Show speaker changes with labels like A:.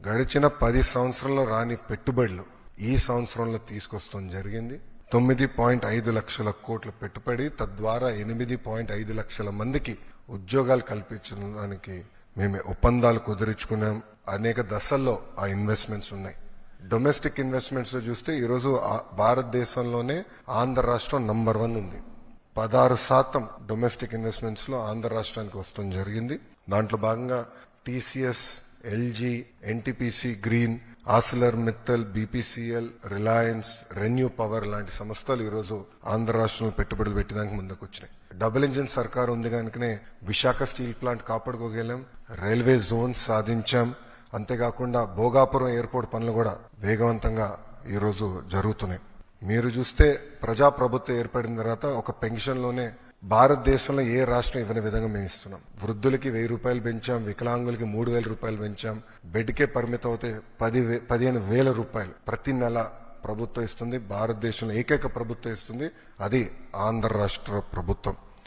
A: గడిచిన 10 సంవత్సరాల్లో రాని పెట్టుబడులు ఈ సంవత్సరంలో తీసుకొస్తాం జరిగింది. 9.5 లక్షల కోట్ల పెట్టుబడి, తద్వారా 8.5 లక్షల మందికి ఉద్యోగాలు కల్పించడానికి మేము ఒప్పందాలు కుదుర్చుకున్నాం. అనేక దశల్లో ఆ ఇన్వెస్ట్మెంట్స్ ఉన్నాయి. డొమెస్టిక్ ఇన్వెస్ట్మెంట్స్ లో చూస్తే ఈరోజు భారతదేశంలోనే ఆంధ్ర రాష్ట్రం నంబర్ 1 ఉంది. 16% డొమెస్టిక్ ఇన్వెస్ట్మెంట్స్ లో ఆంధ్ర రాష్ట్రానికి వస్తాం జరిగింది. దాంట్లో భాగంగా TCS, LG, NTPC green, ఆసిలర్ Mittal, BPCL, Reliance, renew power లాంటి సంస్థలు ఈరోజు ఆంధ్ర రాష్ట్రంలో పెట్టుబడులు పెట్టడానికి ముందుకు వచ్చినాయి. డబుల్ ఇంజిన్ సర్కార్ ఉంది కనుకనే విశాఖ స్టీల్ ప్లాంట్ కాపాడుకోగలం, రైల్వే జోన్స్ సాధించాం. అంతేకాకుండా భోగాపురం ఎయిర్పోర్ట్ పనులు కూడా వేగవంతంగా ఈరోజు జరుగుతున్నాయి. మీరు చూస్తే ప్రజాప్రభుత్వం ఏర్పడిన తర్వాత ఒక పెన్షన్ లోనే భారతదేశంలో ఏ రాష్ట్రం ఇవ్వని విధంగా మేము ఇస్తున్నాం. వృద్ధులకి 1000 రూపాయలు పెంచాం, వికలాంగులకి 3000 రూపాయలు పెంచాం. బెడ్కే పరిమితం అవుతే 15,000 రూపాయలు ప్రతి నెల ప్రభుత్వం ఇస్తుంది. భారతదేశంలో ఏకైక ప్రభుత్వం ఇస్తుంది, అది ఆంధ్ర రాష్ట్ర ప్రభుత్వం.